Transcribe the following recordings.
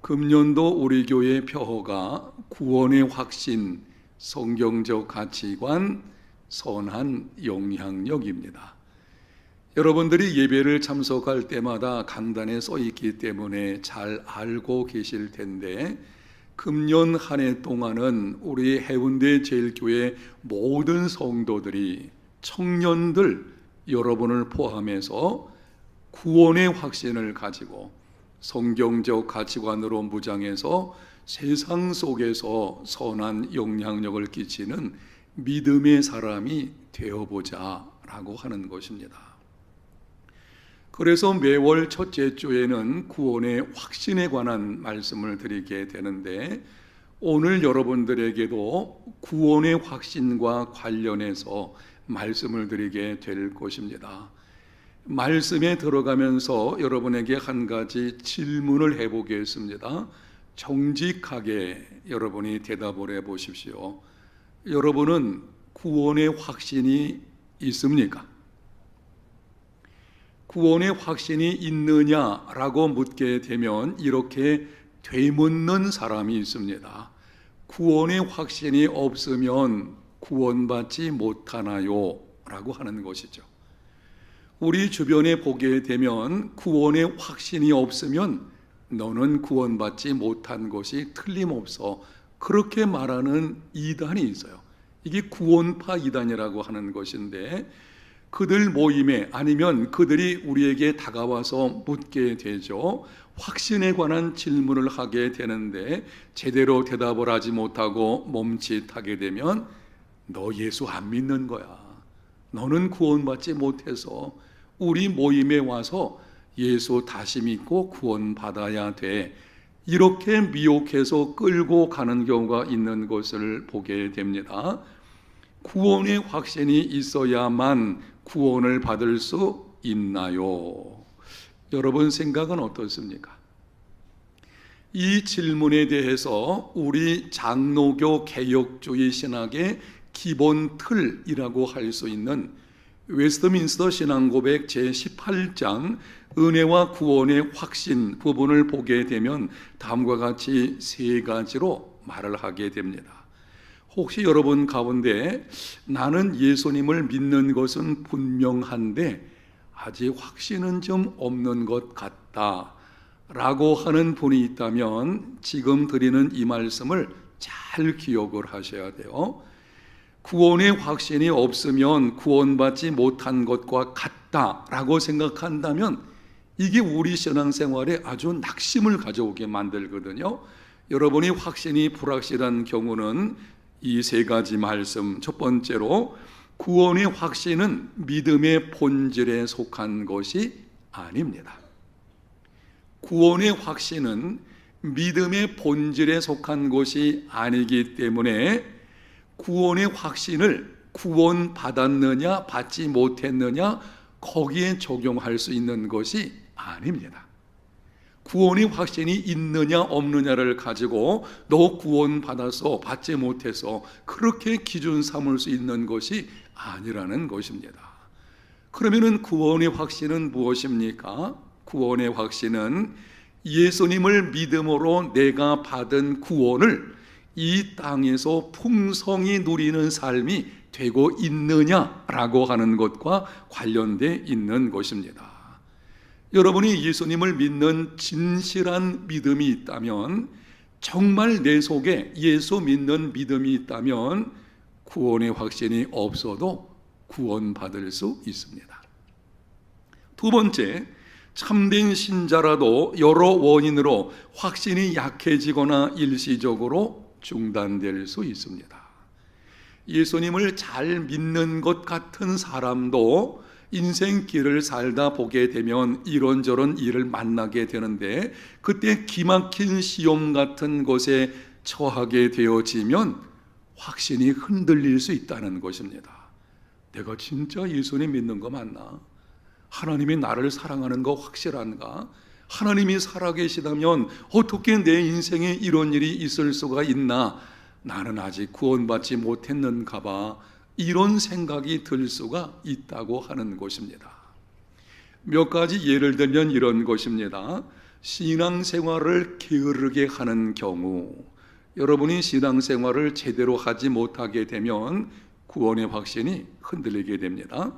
금년도 우리 교회 표어가 구원의 확신, 성경적 가치관, 선한 영향력입니다. 여러분들이 예배를 참석할 때마다 강단에 써 있기 때문에 잘 알고 계실 텐데, 금년 한 해 동안은 우리 해운대 제일교회 모든 성도들이, 청년들 여러분을 포함해서 구원의 확신을 가지고 성경적 가치관으로 무장해서 세상 속에서 선한 영향력을 끼치는 믿음의 사람이 되어보자 라고 하는 것입니다. 그래서 매월 첫째 주에는 구원의 확신에 관한 말씀을 드리게 되는데, 오늘 여러분들에게도 구원의 확신과 관련해서 말씀을 드리게 될 것입니다. 말씀에 들어가면서 여러분에게 한 가지 질문을 해보겠습니다. 정직하게 여러분이 대답을 해보십시오. 여러분은 구원의 확신이 있습니까? 구원의 확신이 있느냐라고 묻게 되면 이렇게 되묻는 사람이 있습니다. 구원의 확신이 없으면 구원받지 못하나요? 라고 하는 것이죠. 우리 주변에 보게 되면 구원의 확신이 없으면 너는 구원받지 못한 것이 틀림없어, 그렇게 말하는 이단이 있어요. 이게 구원파 이단이라고 하는 것인데, 그들 모임에, 아니면 그들이 우리에게 다가와서 묻게 되죠. 확신에 관한 질문을 하게 되는데 제대로 대답을 하지 못하고 멈칫하게 되면 너 예수 안 믿는 거야, 너는 구원받지 못해서 우리 모임에 와서 예수 다시 믿고 구원받아야 돼, 이렇게 미혹해서 끌고 가는 경우가 있는 것을 보게 됩니다. 구원의 확신이 있어야만 구원을 받을 수 있나요? 여러분 생각은 어떻습니까? 이 질문에 대해서 우리 장로교 개혁주의 신학의 기본 틀이라고 할 수 있는 웨스트민스터 신앙고백 제18장 은혜와 구원의 확신 부분을 보게 되면 다음과 같이 세 가지로 말을 하게 됩니다. 혹시 여러분 가운데 나는 예수님을 믿는 것은 분명한데 아직 확신은 좀 없는 것 같다 라고 하는 분이 있다면 지금 드리는 이 말씀을 잘 기억을 하셔야 돼요. 구원의 확신이 없으면 구원받지 못한 것과 같다라고 생각한다면 이게 우리 신앙생활에 아주 낙심을 가져오게 만들거든요. 여러분이 확신이 불확실한 경우는 이 세 가지 말씀, 첫 번째로 구원의 확신은 믿음의 본질에 속한 것이 아닙니다. 구원의 확신은 믿음의 본질에 속한 것이 아니기 때문에 구원의 확신을 구원받았느냐 받지 못했느냐 거기에 적용할 수 있는 것이 아닙니다. 구원의 확신이 있느냐 없느냐를 가지고 너 구원받아서 받지 못해서 그렇게 기준 삼을 수 있는 것이 아니라는 것입니다. 그러면은 구원의 확신은 무엇입니까? 구원의 확신은 예수님을 믿음으로 내가 받은 구원을 이 땅에서 풍성히 누리는 삶이 되고 있느냐라고 하는 것과 관련되어 있는 것입니다. 여러분이 예수님을 믿는 진실한 믿음이 있다면, 정말 내 속에 예수 믿는 믿음이 있다면 구원의 확신이 없어도 구원받을 수 있습니다. 두 번째, 참된 신자라도 여러 원인으로 확신이 약해지거나 일시적으로 중단될 수 있습니다. 예수님을 잘 믿는 것 같은 사람도 인생길을 살다 보게 되면 이런저런 일을 만나게 되는데, 그때 기막힌 시험 같은 것에 처하게 되어지면 확신이 흔들릴 수 있다는 것입니다. 내가 진짜 예수님 믿는 거 맞나? 하나님이 나를 사랑하는 거 확실한가? 하나님이 살아계시다면 어떻게 내 인생에 이런 일이 있을 수가 있나? 나는 아직 구원받지 못했는가 봐. 이런 생각이 들 수가 있다고 하는 것입니다. 몇 가지 예를 들면 이런 것입니다. 신앙생활을 게으르게 하는 경우, 여러분이 신앙생활을 제대로 하지 못하게 되면 구원의 확신이 흔들리게 됩니다.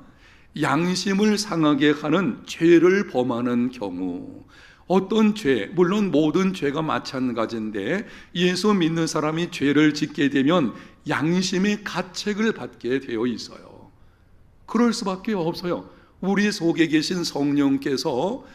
양심을 상하게 하는 죄를 범하는 경우, 어떤 죄, 물론 모든 죄가 마찬가지인데 예수 믿는 사람이 죄를 짓게 되면 양심의 가책을 받게 되어 있어요. 그럴 수밖에 없어요. 우리 속에 계신 성령께서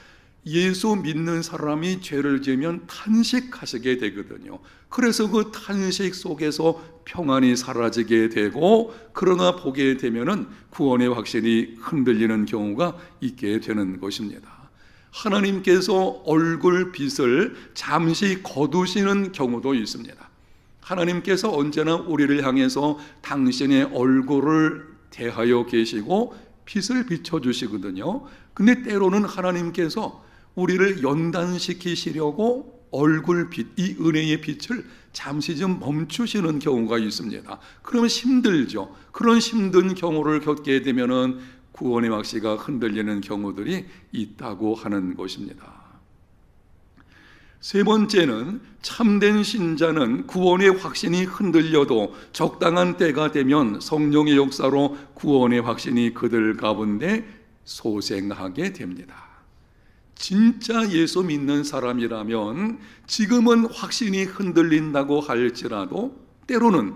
예수 믿는 사람이 죄를 지으면 탄식하시게 되거든요. 그래서 그 탄식 속에서 평안이 사라지게 되고, 그러나 보게 되면은 구원의 확신이 흔들리는 경우가 있게 되는 것입니다. 하나님께서 얼굴 빛을 잠시 거두시는 경우도 있습니다. 하나님께서 언제나 우리를 향해서 당신의 얼굴을 대하여 계시고 빛을 비춰주시거든요. 근데 때로는 하나님께서 우리를 연단시키시려고 얼굴빛, 이 은혜의 빛을 잠시 좀 멈추시는 경우가 있습니다. 그러면 힘들죠. 그런 힘든 경우를 겪게 되면은 구원의 확신이 흔들리는 경우들이 있다고 하는 것입니다. 세 번째는, 참된 신자는 구원의 확신이 흔들려도 적당한 때가 되면 성령의 역사로 구원의 확신이 그들 가운데 소생하게 됩니다. 진짜 예수 믿는 사람이라면 지금은 확신이 흔들린다고 할지라도, 때로는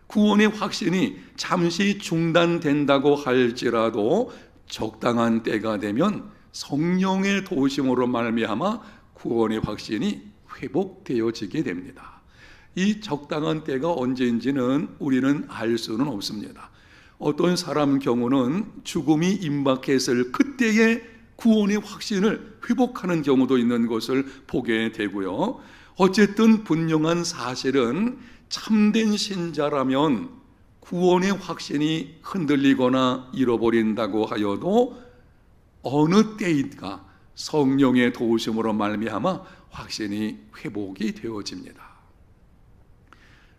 구원의 확신이 잠시 중단된다고 할지라도 적당한 때가 되면 성령의 도우심으로 말미암아 구원의 확신이 회복되어지게 됩니다. 이 적당한 때가 언제인지는 우리는 알 수는 없습니다. 어떤 사람 경우는 죽음이 임박했을 그때에 구원의 확신을 회복하는 경우도 있는 것을 보게 되고요. 어쨌든 분명한 사실은 참된 신자라면 구원의 확신이 흔들리거나 잃어버린다고 하여도 어느 때인가 성령의 도우심으로 말미암아 확신이 회복이 되어집니다.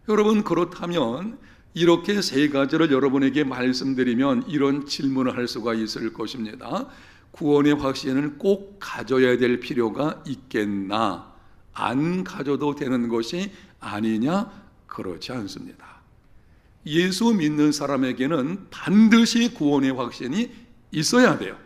여러분, 그렇다면 이렇게 세 가지를 여러분에게 말씀드리면 이런 질문을 할 수가 있을 것입니다. 구원의 확신을 꼭 가져야 될 필요가 있겠나? 안 가져도 되는 것이 아니냐? 그렇지 않습니다. 예수 믿는 사람에게는 반드시 구원의 확신이 있어야 돼요.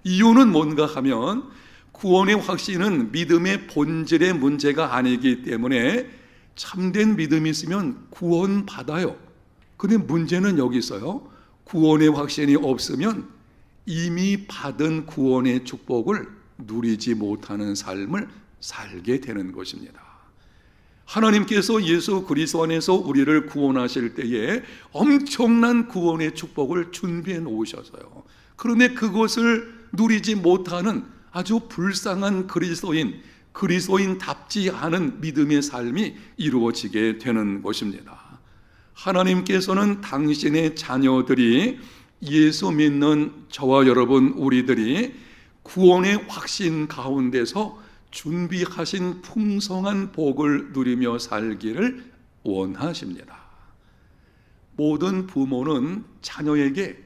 이유는 뭔가 하면 구원의 확신은 믿음의 본질의 문제가 아니기 때문에 참된 믿음이 있으면 구원 받아요. 근데 문제는 여기 있어요. 구원의 확신이 없으면 이미 받은 구원의 축복을 누리지 못하는 삶을 살게 되는 것입니다. 하나님께서 예수 그리스도 안에서 우리를 구원하실 때에 엄청난 구원의 축복을 준비해 놓으셔서요. 그런데 그것을 누리지 못하는 아주 불쌍한 그리스도인답지 않은 믿음의 삶이 이루어지게 되는 것입니다. 하나님께서는 당신의 자녀들이, 예수 믿는 저와 여러분 우리들이 구원의 확신 가운데서 준비하신 풍성한 복을 누리며 살기를 원하십니다. 모든 부모는 자녀에게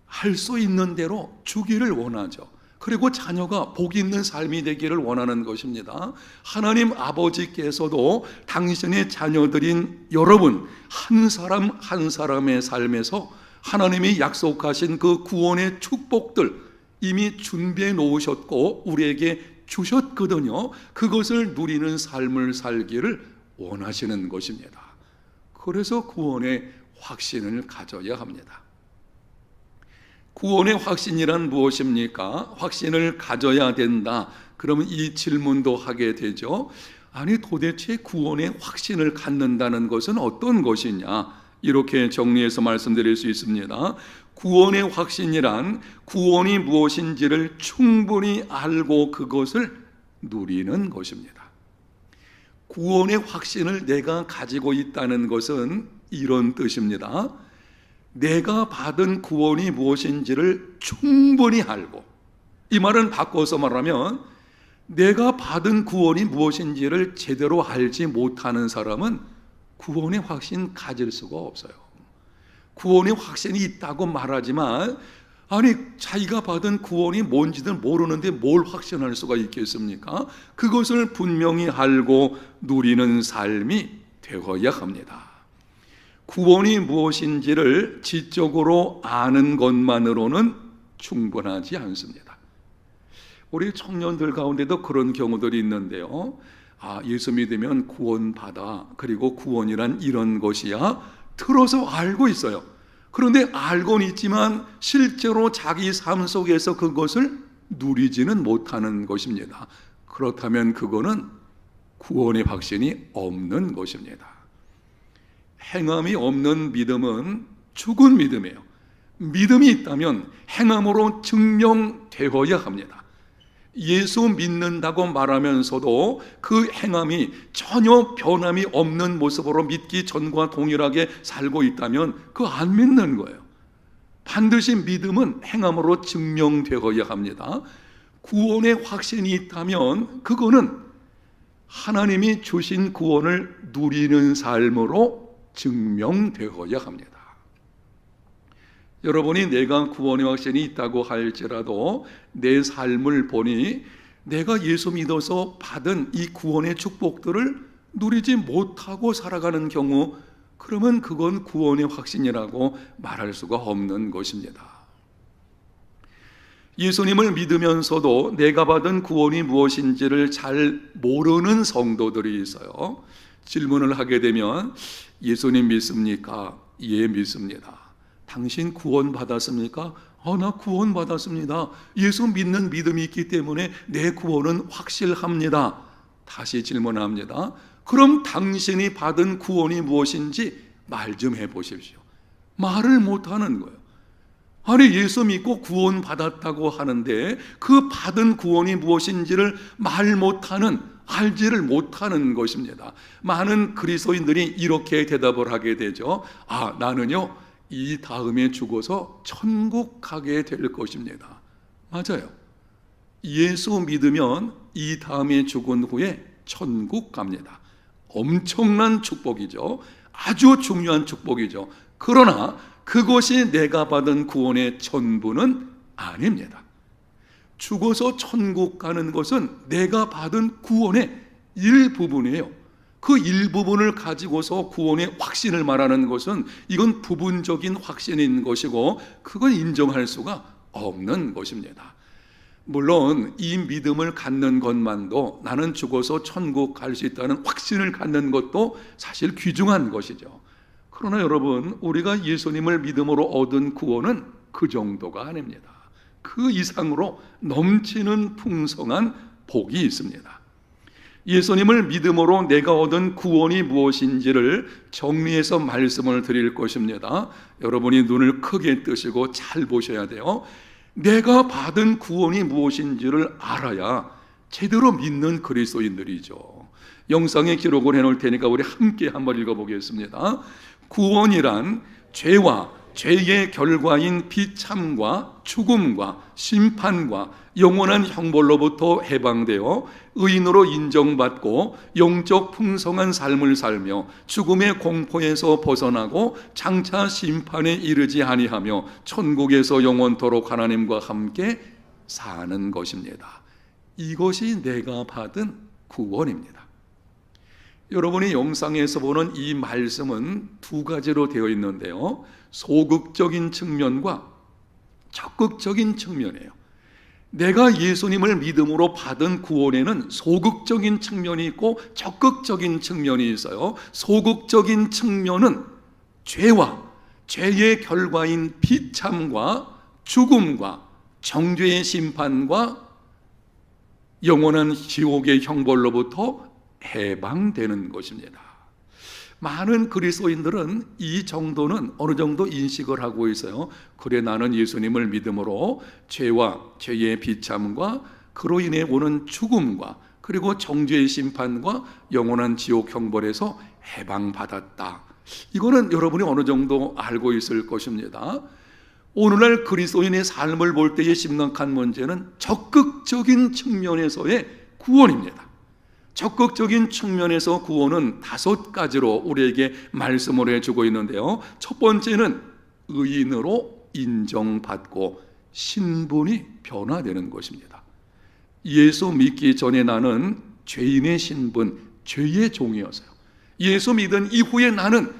할 수 있는 대로 주기를 원하죠. 그리고 자녀가 복 있는 삶이 되기를 원하는 것입니다. 하나님 아버지께서도 당신의 자녀들인 여러분 한 사람 한 사람의 삶에서 하나님이 약속하신 그 구원의 축복들 이미 준비해 놓으셨고 우리에게 주셨거든요. 그것을 누리는 삶을 살기를 원하시는 것입니다. 그래서 구원의 확신을 가져야 합니다. 구원의 확신이란 무엇입니까? 확신을 가져야 된다. 그러면 이 질문도 하게 되죠. 아니, 도대체 구원의 확신을 갖는다는 것은 어떤 것이냐? 이렇게 정리해서 말씀드릴 수 있습니다. 구원의 확신이란 구원이 무엇인지를 충분히 알고 그것을 누리는 것입니다. 구원의 확신을 내가 가지고 있다는 것은 이런 뜻입니다. 내가 받은 구원이 무엇인지를 충분히 알고, 이 말은 바꿔서 말하면 내가 받은 구원이 무엇인지를 제대로 알지 못하는 사람은 구원의 확신 가질 수가 없어요. 구원의 확신이 있다고 말하지만 아니, 자기가 받은 구원이 뭔지는 모르는데 뭘 확신할 수가 있겠습니까? 그것을 분명히 알고 누리는 삶이 되어야 합니다. 구원이 무엇인지를 지적으로 아는 것만으로는 충분하지 않습니다. 우리 청년들 가운데도 그런 경우들이 있는데요. 예수 믿으면 구원받아. 그리고 구원이란 이런 것이야. 들어서 알고 있어요. 그런데 알고는 있지만 실제로 자기 삶 속에서 그것을 누리지는 못하는 것입니다. 그렇다면 그거는 구원의 확신이 없는 것입니다. 행함이 없는 믿음은 죽은 믿음이에요. 믿음이 있다면 행함으로 증명되어야 합니다. 예수 믿는다고 말하면서도 그 행함이 전혀 변함이 없는 모습으로 믿기 전과 동일하게 살고 있다면 그거 안 믿는 거예요. 반드시 믿음은 행함으로 증명되어야 합니다. 구원의 확신이 있다면 그거는 하나님이 주신 구원을 누리는 삶으로 증명되어야 합니다. 여러분이 내가 구원의 확신이 있다고 할지라도 내 삶을 보니 내가 예수 믿어서 받은 이 구원의 축복들을 누리지 못하고 살아가는 경우, 그러면 그건 구원의 확신이라고 말할 수가 없는 것입니다. 예수님을 믿으면서도 내가 받은 구원이 무엇인지를 잘 모르는 성도들이 있어요. 질문을 하게 되면 예수님 믿습니까? 예, 믿습니다. 당신 구원 받았습니까? 나 구원 받았습니다. 예수 믿는 믿음이 있기 때문에 내 구원은 확실합니다. 다시 질문합니다. 그럼 당신이 받은 구원이 무엇인지 말 좀 해보십시오. 말을 못하는 거예요. 아니, 예수 믿고 구원 받았다고 하는데 그 받은 구원이 무엇인지를 말 못하는, 알지를 못하는 것입니다. 많은 그리스도인들이 이렇게 대답을 하게 되죠. 나는요 이 다음에 죽어서 천국 가게 될 것입니다. 맞아요. 예수 믿으면 이 다음에 죽은 후에 천국 갑니다. 엄청난 축복이죠. 아주 중요한 축복이죠. 그러나 그것이 내가 받은 구원의 전부는 아닙니다. 죽어서 천국 가는 것은 내가 받은 구원의 일부분이에요. 그 일부분을 가지고서 구원의 확신을 말하는 것은 이건 부분적인 확신인 것이고 그건 인정할 수가 없는 것입니다. 물론 이 믿음을 갖는 것만도 나는 죽어서 천국 갈 수 있다는 확신을 갖는 것도 사실 귀중한 것이죠. 그러나 여러분, 우리가 예수님을 믿음으로 얻은 구원은 그 정도가 아닙니다. 그 이상으로 넘치는 풍성한 복이 있습니다. 예수님을 믿음으로 내가 얻은 구원이 무엇인지를 정리해서 말씀을 드릴 것입니다. 여러분이 눈을 크게 뜨시고 잘 보셔야 돼요. 내가 받은 구원이 무엇인지를 알아야 제대로 믿는 그리스도인들이죠. 영상에 기록을 해놓을 테니까 우리 함께 한번 읽어보겠습니다. 구원이란 죄와 죄의 결과인 비참과 죽음과 심판과 영원한 형벌로부터 해방되어 의인으로 인정받고 영적 풍성한 삶을 살며 죽음의 공포에서 벗어나고 장차 심판에 이르지 아니하며 천국에서 영원토록 하나님과 함께 사는 것입니다. 이것이 내가 받은 구원입니다. 여러분이 영상에서 보는 이 말씀은 두 가지로 되어 있는데요. 소극적인 측면과 적극적인 측면이에요. 내가 예수님을 믿음으로 받은 구원에는 소극적인 측면이 있고 적극적인 측면이 있어요. 소극적인 측면은 죄와 죄의 결과인 비참과 죽음과 정죄의 심판과 영원한 지옥의 형벌로부터 해방되는 것입니다. 많은 그리스도인들은 이 정도는 어느 정도 인식을 하고 있어요. 그래, 나는 예수님을 믿음으로 죄와 죄의 비참과 그로 인해 오는 죽음과 그리고 정죄의 심판과 영원한 지옥 형벌에서 해방받았다. 이거는 여러분이 어느 정도 알고 있을 것입니다. 오늘날 그리스도인의 삶을 볼 때의 심각한 문제는 적극적인 측면에서의 구원입니다. 적극적인 측면에서 구원은 5가지로 우리에게 말씀을 해주고 있는데요. 첫 번째는 의인으로 인정받고 신분이 변화되는 것입니다. 예수 믿기 전에 나는 죄인의 신분, 죄의 종이었어요. 예수 믿은 이후에 나는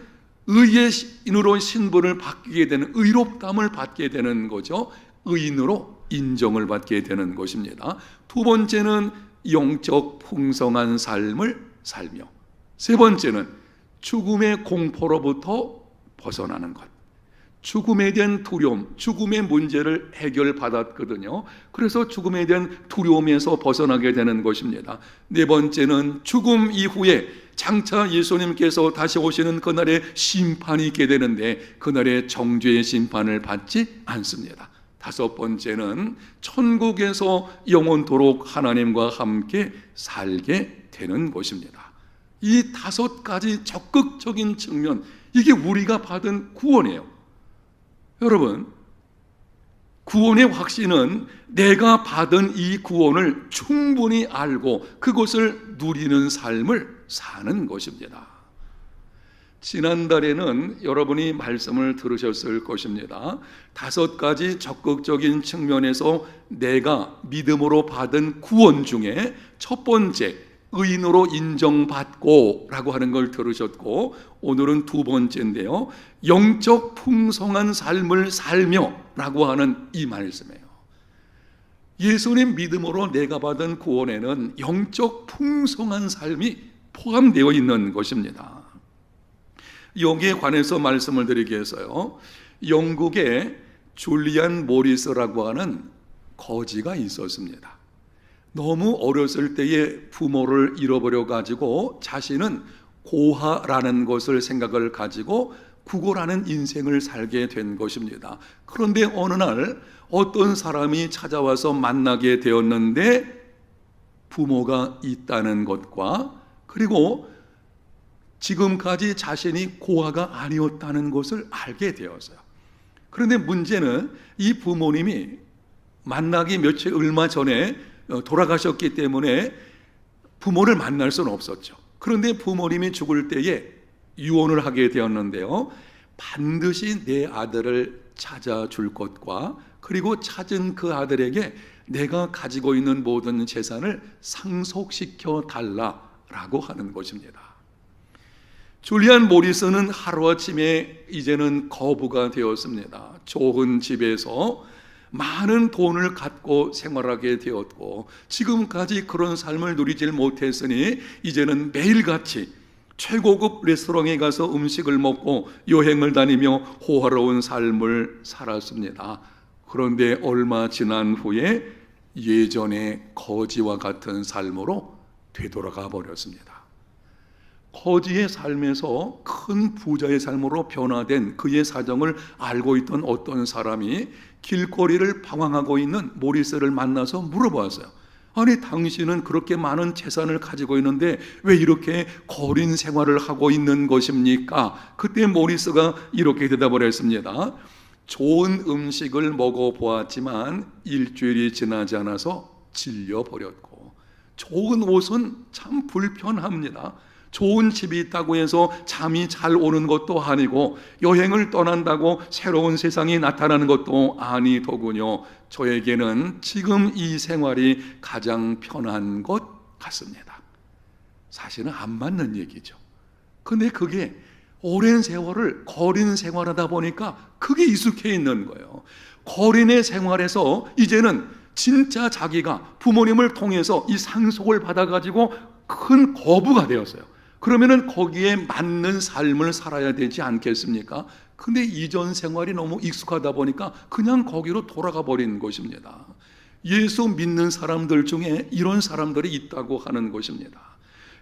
의의 인으로 신분을 바뀌게 되는, 의롭다함을 받게 되는 거죠. 의인으로 인정을 받게 되는 것입니다. 두 번째는 영적 풍성한 삶을 살며, 세 번째는 죽음의 공포로부터 벗어나는 것. 죽음에 대한 두려움, 죽음의 문제를 해결받았거든요. 그래서 죽음에 대한 두려움에서 벗어나게 되는 것입니다. 네 번째는 죽음 이후에 장차 예수님께서 다시 오시는 그날에 심판이 있게 되는데 그날에 정죄의 심판을 받지 않습니다. 다섯 번째는 천국에서 영원토록 하나님과 함께 살게 되는 것입니다. 이 다섯 가지 적극적인 측면, 이게 우리가 받은 구원이에요. 여러분, 구원의 확신은 내가 받은 이 구원을 충분히 알고 그것을 누리는 삶을 사는 것입니다. 지난달에는 여러분이 말씀을 들으셨을 것입니다. 다섯 가지 적극적인 측면에서 내가 믿음으로 받은 구원 중에 첫 번째, 의인으로 인정받고 라고 하는 걸 들으셨고, 오늘은 두 번째인데요, 영적 풍성한 삶을 살며 라고 하는 이 말씀이에요. 예수님 믿음으로 내가 받은 구원에는 영적 풍성한 삶이 포함되어 있는 것입니다. 여기에 관해서 말씀을 드리기 위해서요, 영국에 줄리안 모리스라고 하는 거지가 있었습니다. 너무 어렸을 때에 부모를 잃어버려 가지고 자신은 고아라는 것을 생각을 가지고 구걸하는 인생을 살게 된 것입니다. 그런데 어느 날 어떤 사람이 찾아와서 만나게 되었는데 부모가 있다는 것과 그리고 지금까지 자신이 고아가 아니었다는 것을 알게 되었어요. 그런데 문제는 이 부모님이 만나기 얼마 전에 돌아가셨기 때문에 부모를 만날 수는 없었죠. 그런데 부모님이 죽을 때에 유언을 하게 되었는데요, 반드시 내 아들을 찾아줄 것과 그리고 찾은 그 아들에게 내가 가지고 있는 모든 재산을 상속시켜 달라라고 하는 것입니다. 줄리안 모리스는 하루아침에 이제는 거부가 되었습니다. 좋은 집에서 많은 돈을 갖고 생활하게 되었고 지금까지 그런 삶을 누리질 못했으니 이제는 매일같이 최고급 레스토랑에 가서 음식을 먹고 여행을 다니며 호화로운 삶을 살았습니다. 그런데 얼마 지난 후에 예전의 거지와 같은 삶으로 되돌아가 버렸습니다. 거지의 삶에서 큰 부자의 삶으로 변화된 그의 사정을 알고 있던 어떤 사람이 길거리를 방황하고 있는 모리스를 만나서 물어보았어요. 아니, 당신은 그렇게 많은 재산을 가지고 있는데 왜 이렇게 거린 생활을 하고 있는 것입니까? 그때 모리스가 이렇게 대답을 했습니다. 좋은 음식을 먹어보았지만 일주일이 지나지 않아서 질려버렸고, 좋은 옷은 참 불편합니다. 좋은 집이 있다고 해서 잠이 잘 오는 것도 아니고 여행을 떠난다고 새로운 세상이 나타나는 것도 아니더군요. 저에게는 지금 이 생활이 가장 편한 것 같습니다. 사실은 안 맞는 얘기죠. 근데 그게 오랜 세월을 거린 생활하다 보니까 그게 익숙해 있는 거예요. 거린의 생활에서 이제는 진짜 자기가 부모님을 통해서 이 상속을 받아가지고 큰 거부가 되었어요. 그러면은 거기에 맞는 삶을 살아야 되지 않겠습니까? 근데 이전 생활이 너무 익숙하다 보니까 그냥 거기로 돌아가 버린 것입니다. 예수 믿는 사람들 중에 이런 사람들이 있다고 하는 것입니다.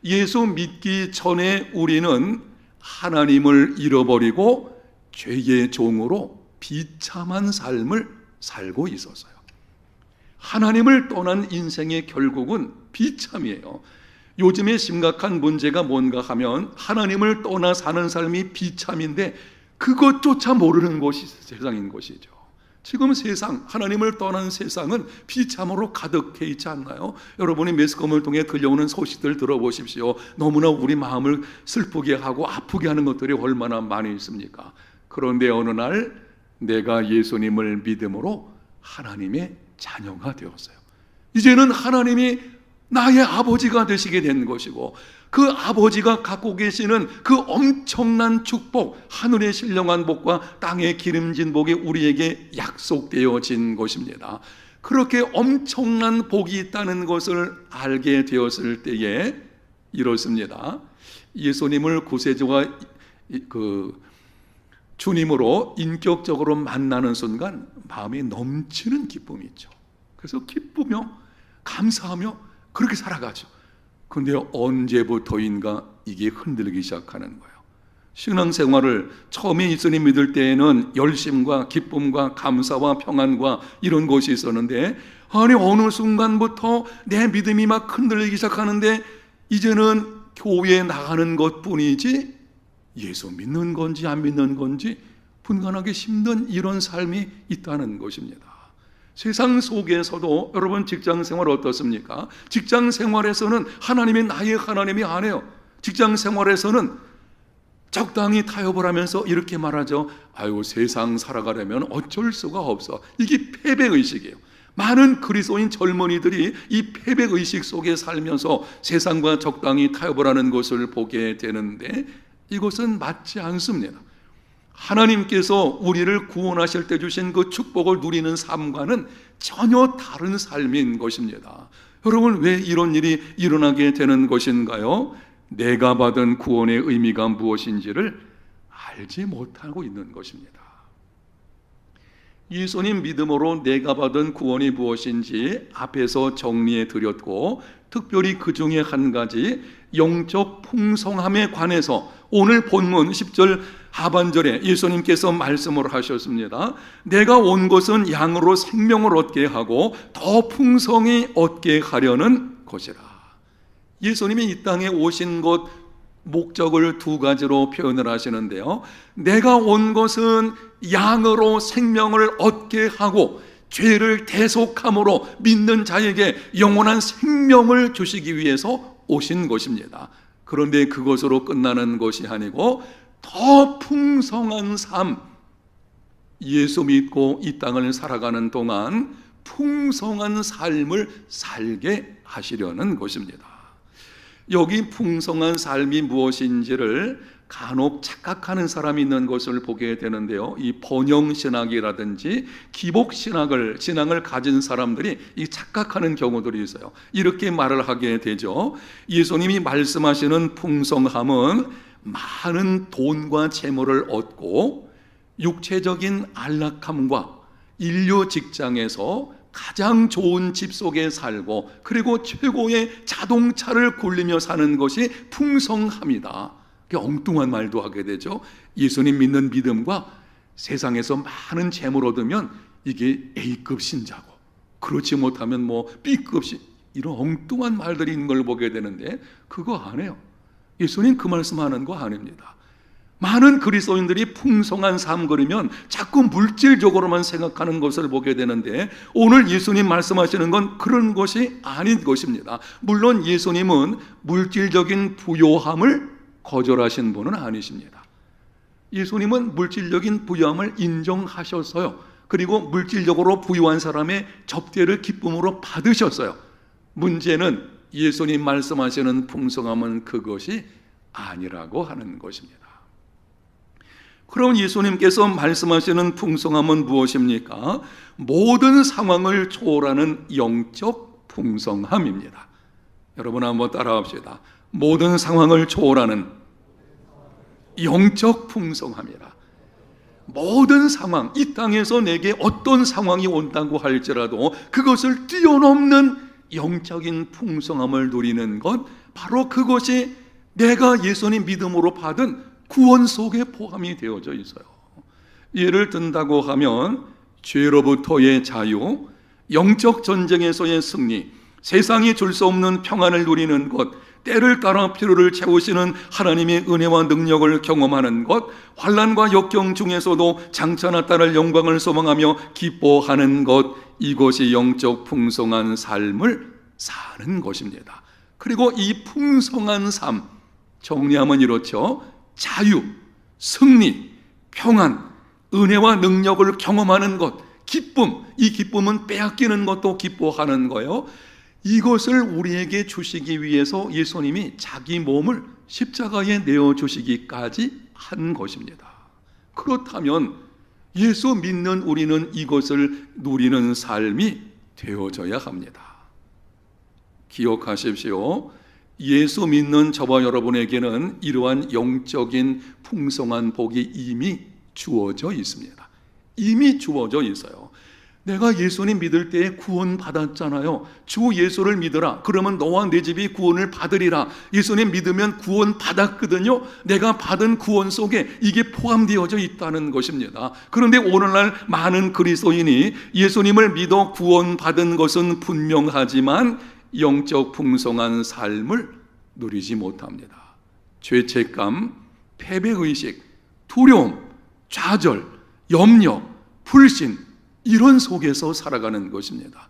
예수 믿기 전에 우리는 하나님을 잃어버리고 죄의 종으로 비참한 삶을 살고 있었어요. 하나님을 떠난 인생의 결국은 비참이에요. 요즘에 심각한 문제가 뭔가 하면 하나님을 떠나 사는 삶이 비참인데 그것조차 모르는 것이 세상인 것이죠. 지금 세상, 하나님을 떠난 세상은 비참으로 가득해 있지 않나요? 여러분이 매스컴을 통해 들려오는 소식들 들어보십시오. 너무나 우리 마음을 슬프게 하고 아프게 하는 것들이 얼마나 많이 있습니까? 그런데 어느 날 내가 예수님을 믿음으로 하나님의 자녀가 되었어요. 이제는 하나님이 나의 아버지가 되시게 된 것이고, 그 아버지가 갖고 계시는 그 엄청난 축복, 하늘의 신령한 복과 땅의 기름진 복이 우리에게 약속되어진 것입니다. 그렇게 엄청난 복이 있다는 것을 알게 되었을 때에 이렇습니다. 예수님을 구세주와 주님으로 인격적으로 만나는 순간 마음이 넘치는 기쁨이 있죠. 그래서 기쁘며 감사하며 그렇게 살아가죠. 그런데 언제부터인가 이게 흔들리기 시작하는 거예요. 신앙생활을 처음에 예수님 믿을 때에는 열심과 기쁨과 감사와 평안과 이런 것이 있었는데, 아니 어느 순간부터 내 믿음이 막 흔들리기 시작하는데 이제는 교회에 나가는 것뿐이지 예수 믿는 건지 안 믿는 건지 분간하기 힘든 이런 삶이 있다는 것입니다. 세상 속에서도 여러분 직장 생활 어떻습니까? 직장 생활에서는 하나님이 나의 하나님이 아니에요. 직장 생활에서는 적당히 타협을 하면서 이렇게 말하죠. 아유, 세상 살아가려면 어쩔 수가 없어. 이게 패배의식이에요. 많은 그리스도인 젊은이들이 이 패배의식 속에 살면서 세상과 적당히 타협을 하는 것을 보게 되는데, 이것은 맞지 않습니다. 하나님께서 우리를 구원하실 때 주신 그 축복을 누리는 삶과는 전혀 다른 삶인 것입니다. 여러분, 왜 이런 일이 일어나게 되는 것인가요? 내가 받은 구원의 의미가 무엇인지를 알지 못하고 있는 것입니다. 예수님 믿음으로 내가 받은 구원이 무엇인지 앞에서 정리해 드렸고, 특별히 그 중에 한 가지 영적 풍성함에 관해서 오늘 본문 10절 하반절에 예수님께서 말씀을 하셨습니다. 내가 온 것은 양으로 생명을 얻게 하고 더 풍성히 얻게 하려는 것이라. 예수님이 이 땅에 오신 것 목적을 두 가지로 표현을 하시는데요. 내가 온 것은 양으로 생명을 얻게 하고 죄를 대속함으로 믿는 자에게 영원한 생명을 주시기 위해서 오신 것입니다. 그런데 그것으로 끝나는 것이 아니고 더 풍성한 삶, 예수 믿고 이 땅을 살아가는 동안 풍성한 삶을 살게 하시려는 것입니다. 여기 풍성한 삶이 무엇인지를 간혹 착각하는 사람이 있는 것을 보게 되는데요. 이 번영신학이라든지 기복신학을 신앙을 가진 사람들이 이 착각하는 경우들이 있어요. 이렇게 말을 하게 되죠. 예수님이 말씀하시는 풍성함은 많은 돈과 재물을 얻고 육체적인 안락함과 인류 직장에서 가장 좋은 집 속에 살고 그리고 최고의 자동차를 굴리며 사는 것이 풍성함이다. 엉뚱한 말도 하게 되죠. 예수님 믿는 믿음과 세상에서 많은 재물 얻으면 이게 A급 신자고, 그렇지 못하면 뭐 B급 이런 엉뚱한 말들이 있는 걸 보게 되는데, 그거 아니에요. 예수님 그 말씀하는 거 아닙니다. 많은 그리스도인들이 풍성한 삶 그리면 자꾸 물질적으로만 생각하는 것을 보게 되는데, 오늘 예수님 말씀하시는 건 그런 것이 아닌 것입니다. 물론 예수님은 물질적인 부요함을 거절하신 분은 아니십니다. 예수님은 물질적인 부요함을 인정하셨어요. 그리고 물질적으로 부유한 사람의 접대를 기쁨으로 받으셨어요. 문제는 예수님 말씀하시는 풍성함은 그것이 아니라고 하는 것입니다. 그럼 예수님께서 말씀하시는 풍성함은 무엇입니까? 모든 상황을 초월하는 영적 풍성함입니다. 여러분 한번 따라합시다. 모든 상황을 초월하는 영적 풍성함이라. 모든 상황, 이 땅에서 내게 어떤 상황이 온다고 할지라도 그것을 뛰어넘는 영적인 풍성함을 누리는 것, 바로 그것이 내가 예수님 믿음으로 받은 구원 속에 포함이 되어져 있어요. 예를 든다고 하면 죄로부터의 자유, 영적 전쟁에서의 승리, 세상이 줄 수 없는 평안을 누리는 것, 때를 따라 필요를 채우시는 하나님의 은혜와 능력을 경험하는 것, 환난과 역경 중에서도 장차나 따를 영광을 소망하며 기뻐하는 것, 이것이 영적 풍성한 삶을 사는 것입니다. 그리고 이 풍성한 삶, 정리하면 이렇죠. 자유, 승리, 평안, 은혜와 능력을 경험하는 것, 기쁨, 이 기쁨은 빼앗기는 것도 기뻐하는 거예요. 이것을 우리에게 주시기 위해서 예수님이 자기 몸을 십자가에 내어주시기까지 한 것입니다. 그렇다면 예수 믿는 우리는 이것을 누리는 삶이 되어져야 합니다. 기억하십시오. 예수 믿는 저와 여러분에게는 이러한 영적인 풍성한 복이 이미 주어져 있습니다. 이미 주어져 있어요. 내가 예수님 믿을 때에 구원 받았잖아요. 주 예수를 믿으라. 그러면 너와 내 집이 구원을 받으리라. 예수님 믿으면 구원 받았거든요. 내가 받은 구원 속에 이게 포함되어져 있다는 것입니다. 그런데 오늘날 많은 그리스도인이 예수님을 믿어 구원 받은 것은 분명하지만 영적 풍성한 삶을 누리지 못합니다. 죄책감, 패배의식, 두려움, 좌절, 염려, 불신, 이런 속에서 살아가는 것입니다.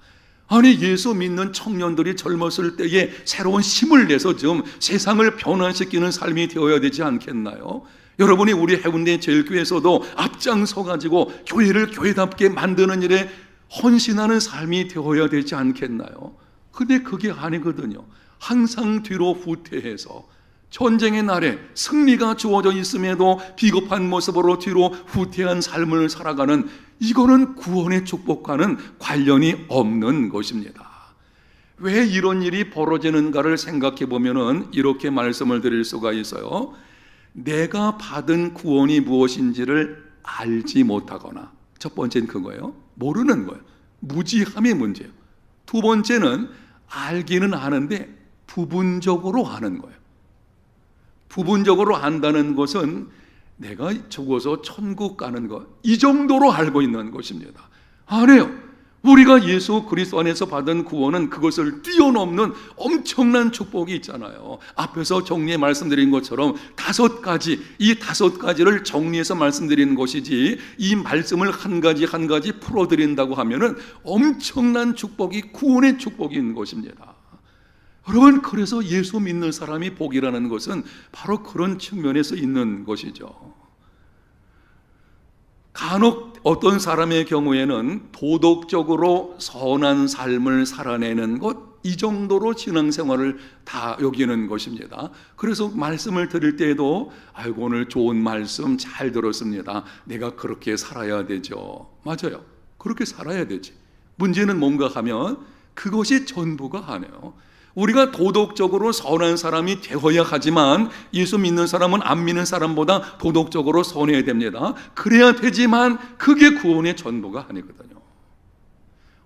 아니, 예수 믿는 청년들이 젊었을 때에 새로운 힘을 내서 좀 세상을 변화시키는 삶이 되어야 되지 않겠나요? 여러분이 우리 해운대 제일교회에서도 앞장서 가지고 교회를 교회답게 만드는 일에 헌신하는 삶이 되어야 되지 않겠나요? 근데 그게 아니거든요. 항상 뒤로 후퇴해서 전쟁의 날에 승리가 주어져 있음에도 비겁한 모습으로 뒤로 후퇴한 삶을 살아가는, 이거는 구원의 축복과는 관련이 없는 것입니다. 왜 이런 일이 벌어지는가를 생각해 보면은 이렇게 말씀을 드릴 수가 있어요. 내가 받은 구원이 무엇인지를 알지 못하거나, 첫 번째는 그거예요. 모르는 거예요. 무지함의 문제예요. 두 번째는 알기는 아는데 부분적으로 아는 거예요. 부분적으로 안다는 것은 내가 죽어서 천국 가는 것, 이 정도로 알고 있는 것입니다. 아니에요. 우리가 예수 그리스도 안에서 받은 구원은 그것을 뛰어넘는 엄청난 축복이 있잖아요. 앞에서 정리해 말씀드린 것처럼 5가지, 이 5가지를 정리해서 말씀드리는 것이지, 이 말씀을 한 가지 한 가지 풀어드린다고 하면은 엄청난 축복이, 구원의 축복인 것입니다. 여러분, 그래서 예수 믿는 사람이 복이라는 것은 바로 그런 측면에서 있는 것이죠. 간혹 어떤 사람의 경우에는 도덕적으로 선한 삶을 살아내는 것, 이 정도로 신앙생활을 다 여기는 것입니다. 그래서 말씀을 드릴 때에도 아이고, 오늘 좋은 말씀 잘 들었습니다. 내가 그렇게 살아야 되죠. 맞아요. 그렇게 살아야 되지. 문제는 뭔가 하면 그것이 전부가 아니에요. 우리가 도덕적으로 선한 사람이 되어야 하지만 예수 믿는 사람은 안 믿는 사람보다 도덕적으로 선해야 됩니다. 그래야 되지만 그게 구원의 전부가 아니거든요.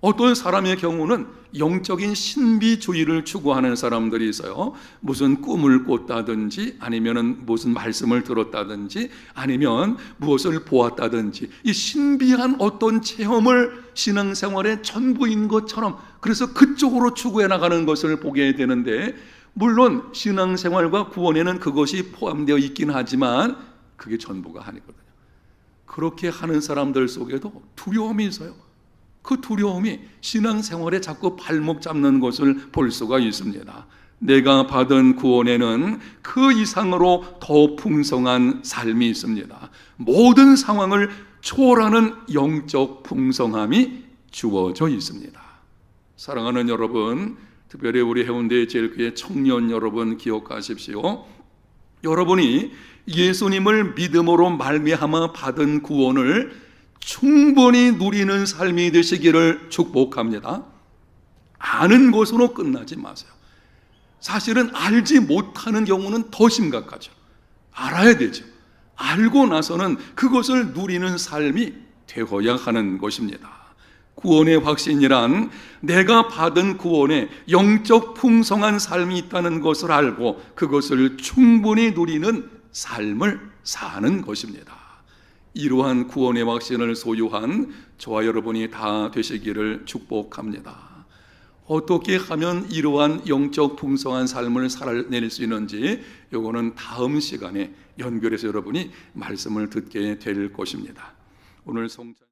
어떤 사람의 경우는 영적인 신비주의를 추구하는 사람들이 있어요. 무슨 꿈을 꿨다든지, 아니면 무슨 말씀을 들었다든지, 아니면 무엇을 보았다든지, 이 신비한 어떤 체험을 신앙생활의 전부인 것처럼, 그래서 그쪽으로 추구해 나가는 것을 보게 되는데, 물론 신앙생활과 구원에는 그것이 포함되어 있긴 하지만 그게 전부가 아니거든요. 그렇게 하는 사람들 속에도 두려움이 있어요. 그 두려움이 신앙생활에 자꾸 발목 잡는 것을 볼 수가 있습니다. 내가 받은 구원에는 그 이상으로 더 풍성한 삶이 있습니다. 모든 상황을 초월하는 영적 풍성함이 주어져 있습니다. 사랑하는 여러분, 특별히 우리 해운대 제일교회 청년 여러분, 기억하십시오. 여러분이 예수님을 믿음으로 말미암아 받은 구원을 충분히 누리는 삶이 되시기를 축복합니다. 아는 것으로 끝나지 마세요. 사실은 알지 못하는 경우는 더 심각하죠. 알아야 되죠. 알고 나서는 그것을 누리는 삶이 되어야 하는 것입니다. 구원의 확신이란 내가 받은 구원에 영적 풍성한 삶이 있다는 것을 알고 그것을 충분히 누리는 삶을 사는 것입니다. 이러한 구원의 확신을 소유한 저와 여러분이 다 되시기를 축복합니다. 어떻게 하면 이러한 영적 풍성한 삶을 살아낼 수 있는지, 이거는 다음 시간에 연결해서 여러분이 말씀을 듣게 될 것입니다. 오늘 성찬